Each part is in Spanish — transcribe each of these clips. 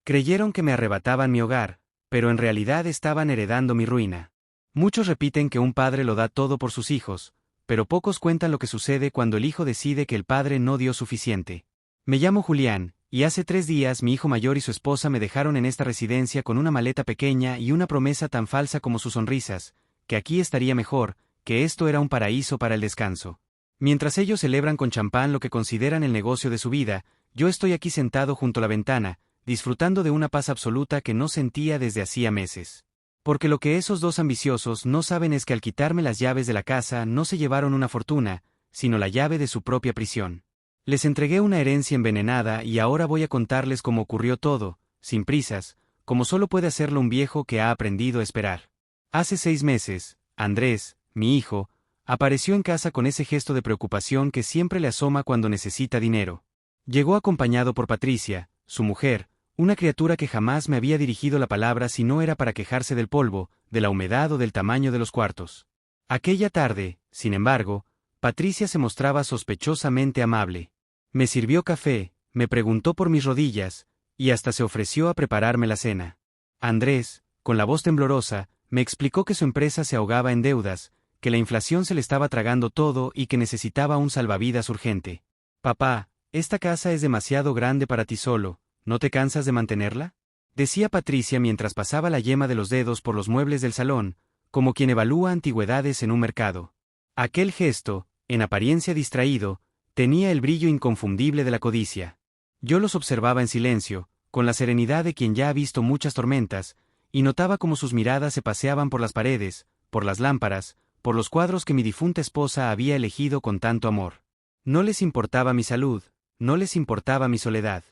Creyeron que me arrebataban mi hogar, pero en realidad estaban heredando mi ruina. Muchos repiten que un padre lo da todo por sus hijos, pero pocos cuentan lo que sucede cuando el hijo decide que el padre no dio suficiente. Me llamo Julián, y hace 3 días mi hijo mayor y su esposa me dejaron en esta residencia con una maleta pequeña y una promesa tan falsa como sus sonrisas, que aquí estaría mejor, que esto era un paraíso para el descanso. Mientras ellos celebran con champán lo que consideran el negocio de su vida, yo estoy aquí sentado junto a la ventana, disfrutando de una paz absoluta que no sentía desde hacía meses. Porque lo que esos dos ambiciosos no saben es que al quitarme las llaves de la casa no se llevaron una fortuna, sino la llave de su propia prisión. Les entregué una herencia envenenada y ahora voy a contarles cómo ocurrió todo, sin prisas, como solo puede hacerlo un viejo que ha aprendido a esperar. Hace 6 meses, Andrés, mi hijo, apareció en casa con ese gesto de preocupación que siempre le asoma cuando necesita dinero. Llegó acompañado por Patricia, su mujer, una criatura que jamás me había dirigido la palabra si no era para quejarse del polvo, de la humedad o del tamaño de los cuartos. Aquella tarde, sin embargo, Patricia se mostraba sospechosamente amable. Me sirvió café, me preguntó por mis rodillas, y hasta se ofreció a prepararme la cena. Andrés, con la voz temblorosa, me explicó que su empresa se ahogaba en deudas, que la inflación se le estaba tragando todo y que necesitaba un salvavidas urgente. Papá, esta casa es demasiado grande para ti solo, ¿no te cansas de mantenerla?, decía Patricia mientras pasaba la yema de los dedos por los muebles del salón, como quien evalúa antigüedades en un mercado. Aquel gesto, en apariencia distraído, tenía el brillo inconfundible de la codicia. Yo los observaba en silencio, con la serenidad de quien ya ha visto muchas tormentas, y notaba cómo sus miradas se paseaban por las paredes, por las lámparas, por los cuadros que mi difunta esposa había elegido con tanto amor. No les importaba mi salud, no les importaba mi soledad.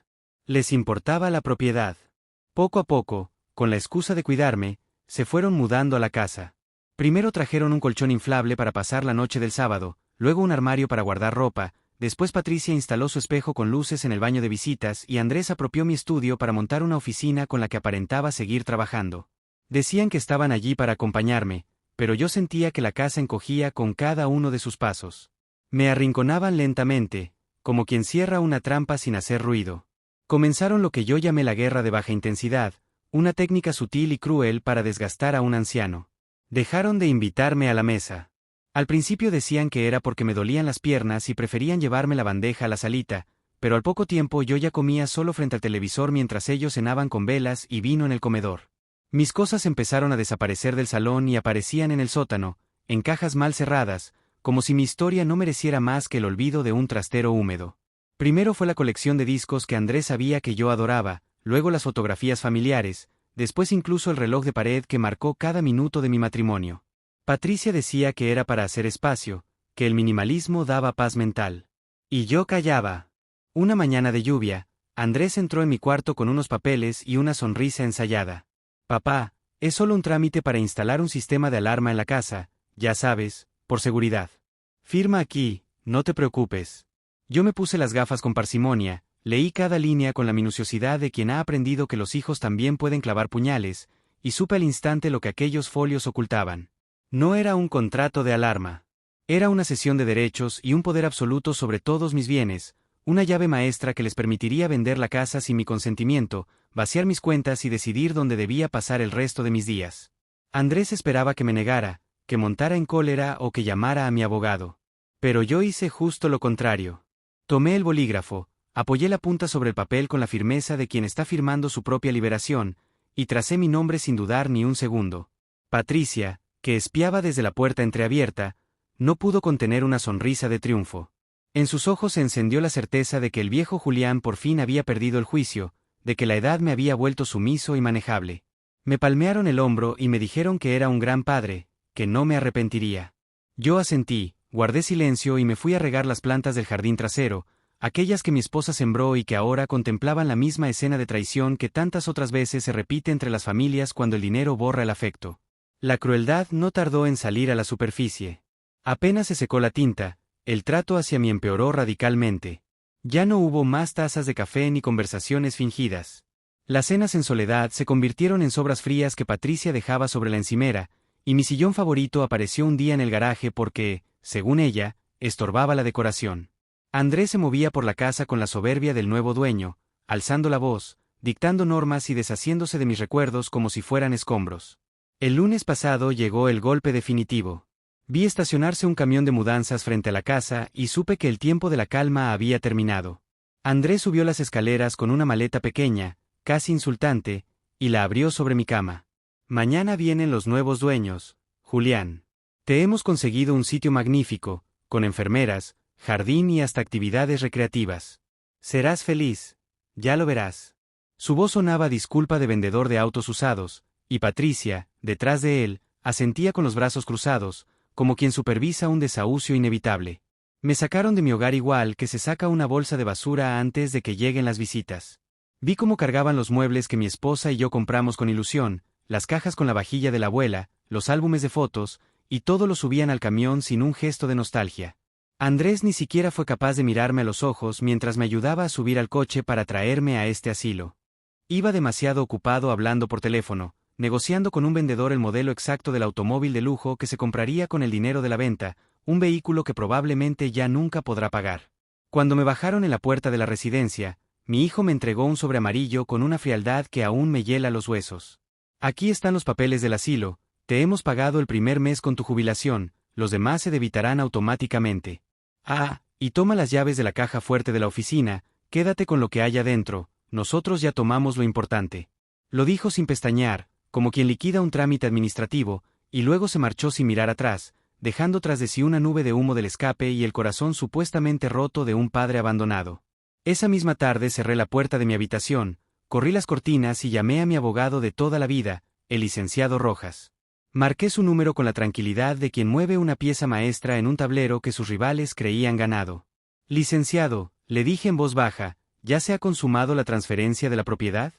Les importaba la propiedad. Poco a poco, con la excusa de cuidarme, se fueron mudando a la casa. Primero trajeron un colchón inflable para pasar la noche del sábado, luego un armario para guardar ropa, después Patricia instaló su espejo con luces en el baño de visitas y Andrés apropió mi estudio para montar una oficina con la que aparentaba seguir trabajando. Decían que estaban allí para acompañarme, pero yo sentía que la casa encogía con cada uno de sus pasos. Me arrinconaban lentamente, como quien cierra una trampa sin hacer ruido. Comenzaron lo que yo llamé la guerra de baja intensidad, una técnica sutil y cruel para desgastar a un anciano. Dejaron de invitarme a la mesa. Al principio decían que era porque me dolían las piernas y preferían llevarme la bandeja a la salita, pero al poco tiempo yo ya comía solo frente al televisor mientras ellos cenaban con velas y vino en el comedor. Mis cosas empezaron a desaparecer del salón y aparecían en el sótano, en cajas mal cerradas, como si mi historia no mereciera más que el olvido de un trastero húmedo. Primero fue la colección de discos que Andrés sabía que yo adoraba, luego las fotografías familiares, después incluso el reloj de pared que marcó cada minuto de mi matrimonio. Patricia decía que era para hacer espacio, que el minimalismo daba paz mental. Y yo callaba. Una mañana de lluvia, Andrés entró en mi cuarto con unos papeles y una sonrisa ensayada. Papá, es solo un trámite para instalar un sistema de alarma en la casa, ya sabes, por seguridad. Firma aquí, no te preocupes. Yo me puse las gafas con parsimonia, leí cada línea con la minuciosidad de quien ha aprendido que los hijos también pueden clavar puñales, y supe al instante lo que aquellos folios ocultaban. No era un contrato de alarma. Era una cesión de derechos y un poder absoluto sobre todos mis bienes, una llave maestra que les permitiría vender la casa sin mi consentimiento, vaciar mis cuentas y decidir dónde debía pasar el resto de mis días. Andrés esperaba que me negara, que montara en cólera o que llamara a mi abogado. Pero yo hice justo lo contrario. Tomé el bolígrafo, apoyé la punta sobre el papel con la firmeza de quien está firmando su propia liberación, y tracé mi nombre sin dudar ni un segundo. Patricia, que espiaba desde la puerta entreabierta, no pudo contener una sonrisa de triunfo. En sus ojos se encendió la certeza de que el viejo Julián por fin había perdido el juicio, de que la edad me había vuelto sumiso y manejable. Me palmearon el hombro y me dijeron que era un gran padre, que no me arrepentiría. Yo asentí, guardé silencio y me fui a regar las plantas del jardín trasero, aquellas que mi esposa sembró y que ahora contemplaban la misma escena de traición que tantas otras veces se repite entre las familias cuando el dinero borra el afecto. La crueldad no tardó en salir a la superficie. Apenas se secó la tinta, el trato hacia mí empeoró radicalmente. Ya no hubo más tazas de café ni conversaciones fingidas. Las cenas en soledad se convirtieron en sobras frías que Patricia dejaba sobre la encimera, y mi sillón favorito apareció un día en el garaje porque, según ella, estorbaba la decoración. Andrés se movía por la casa con la soberbia del nuevo dueño, alzando la voz, dictando normas y deshaciéndose de mis recuerdos como si fueran escombros. El lunes pasado llegó el golpe definitivo. Vi estacionarse un camión de mudanzas frente a la casa y supe que el tiempo de la calma había terminado. Andrés subió las escaleras con una maleta pequeña, casi insultante, y la abrió sobre mi cama. Mañana vienen los nuevos dueños, Julián. Te hemos conseguido un sitio magnífico, con enfermeras, jardín y hasta actividades recreativas. Serás feliz. Ya lo verás. Su voz sonaba disculpa de vendedor de autos usados, y Patricia, detrás de él, asentía con los brazos cruzados, como quien supervisa un desahucio inevitable. Me sacaron de mi hogar igual que se saca una bolsa de basura antes de que lleguen las visitas. Vi cómo cargaban los muebles que mi esposa y yo compramos con ilusión, las cajas con la vajilla de la abuela, los álbumes de fotos, y todo lo subían al camión sin un gesto de nostalgia. Andrés ni siquiera fue capaz de mirarme a los ojos mientras me ayudaba a subir al coche para traerme a este asilo. Iba demasiado ocupado hablando por teléfono, negociando con un vendedor el modelo exacto del automóvil de lujo que se compraría con el dinero de la venta, un vehículo que probablemente ya nunca podrá pagar. Cuando me bajaron en la puerta de la residencia, mi hijo me entregó un sobre amarillo con una frialdad que aún me hiela los huesos. Aquí están los papeles del asilo, te hemos pagado el primer mes con tu jubilación, los demás se debitarán automáticamente. Ah, y toma las llaves de la caja fuerte de la oficina, quédate con lo que haya dentro, nosotros ya tomamos lo importante. Lo dijo sin pestañear, como quien liquida un trámite administrativo, y luego se marchó sin mirar atrás, dejando tras de sí una nube de humo del escape y el corazón supuestamente roto de un padre abandonado. Esa misma tarde cerré la puerta de mi habitación, corrí las cortinas y llamé a mi abogado de toda la vida, el licenciado Rojas. Marqué su número con la tranquilidad de quien mueve una pieza maestra en un tablero que sus rivales creían ganado. Licenciado, le dije en voz baja, ¿ya se ha consumado la transferencia de la propiedad?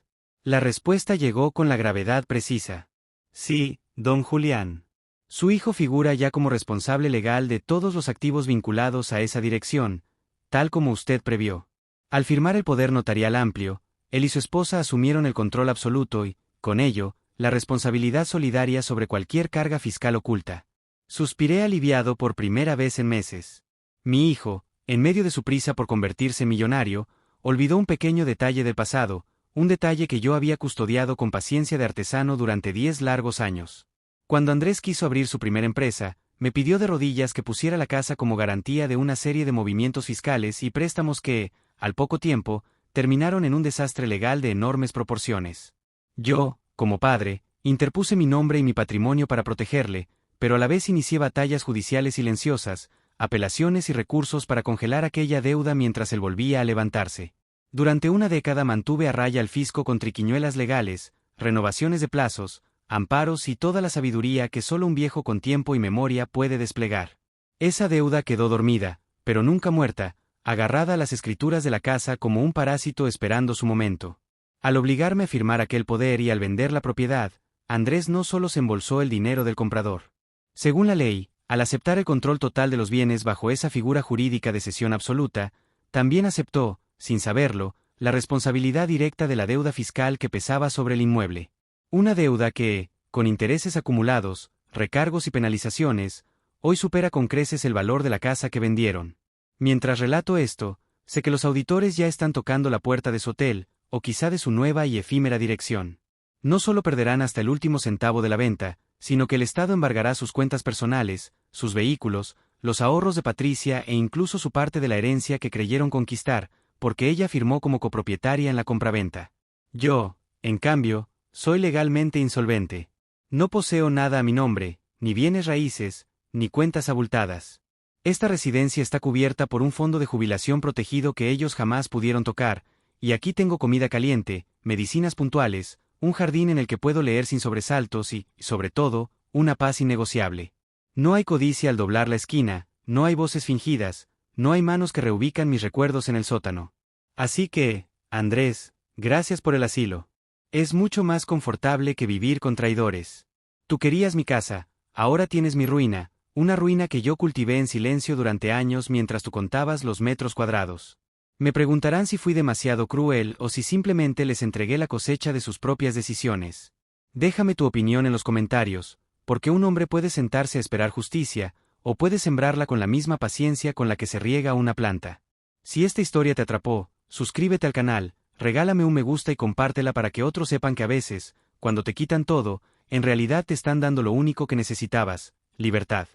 La respuesta llegó con la gravedad precisa. Sí, don Julián. Su hijo figura ya como responsable legal de todos los activos vinculados a esa dirección, tal como usted previó. Al firmar el poder notarial amplio, él y su esposa asumieron el control absoluto y, con ello, la responsabilidad solidaria sobre cualquier carga fiscal oculta. Suspiré aliviado por primera vez en meses. Mi hijo, en medio de su prisa por convertirse en millonario, olvidó un pequeño detalle del pasado, un detalle que yo había custodiado con paciencia de artesano durante 10 largos años. Cuando Andrés quiso abrir su primera empresa, me pidió de rodillas que pusiera la casa como garantía de una serie de movimientos fiscales y préstamos que, al poco tiempo, terminaron en un desastre legal de enormes proporciones. Yo, como padre, interpuse mi nombre y mi patrimonio para protegerle, pero a la vez inicié batallas judiciales silenciosas, apelaciones y recursos para congelar aquella deuda mientras él volvía a levantarse. Durante una década mantuve a raya al fisco con triquiñuelas legales, renovaciones de plazos, amparos y toda la sabiduría que solo un viejo con tiempo y memoria puede desplegar. Esa deuda quedó dormida, pero nunca muerta, agarrada a las escrituras de la casa como un parásito esperando su momento. Al obligarme a firmar aquel poder y al vender la propiedad, Andrés no solo se embolsó el dinero del comprador. Según la ley, al aceptar el control total de los bienes bajo esa figura jurídica de cesión absoluta, también aceptó, sin saberlo, la responsabilidad directa de la deuda fiscal que pesaba sobre el inmueble. Una deuda que, con intereses acumulados, recargos y penalizaciones, hoy supera con creces el valor de la casa que vendieron. Mientras relato esto, sé que los auditores ya están tocando la puerta de su hotel, o quizá de su nueva y efímera dirección. No solo perderán hasta el último centavo de la venta, sino que el Estado embargará sus cuentas personales, sus vehículos, los ahorros de Patricia e incluso su parte de la herencia que creyeron conquistar, porque ella firmó como copropietaria en la compraventa. Yo, en cambio, soy legalmente insolvente. No poseo nada a mi nombre, ni bienes raíces, ni cuentas abultadas. Esta residencia está cubierta por un fondo de jubilación protegido que ellos jamás pudieron tocar, y aquí tengo comida caliente, medicinas puntuales, un jardín en el que puedo leer sin sobresaltos y, sobre todo, una paz innegociable. No hay codicia al doblar la esquina, no hay voces fingidas, no hay manos que reubican mis recuerdos en el sótano. Así que, Andrés, gracias por el asilo. Es mucho más confortable que vivir con traidores. Tú querías mi casa, ahora tienes mi ruina, una ruina que yo cultivé en silencio durante años mientras tú contabas los metros cuadrados. Me preguntarán si fui demasiado cruel o si simplemente les entregué la cosecha de sus propias decisiones. Déjame tu opinión en los comentarios, porque un hombre puede sentarse a esperar justicia, o puede sembrarla con la misma paciencia con la que se riega una planta. Si esta historia te atrapó, suscríbete al canal, regálame un me gusta y compártela para que otros sepan que a veces, cuando te quitan todo, en realidad te están dando lo único que necesitabas, libertad.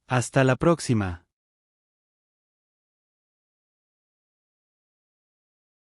Hasta la próxima.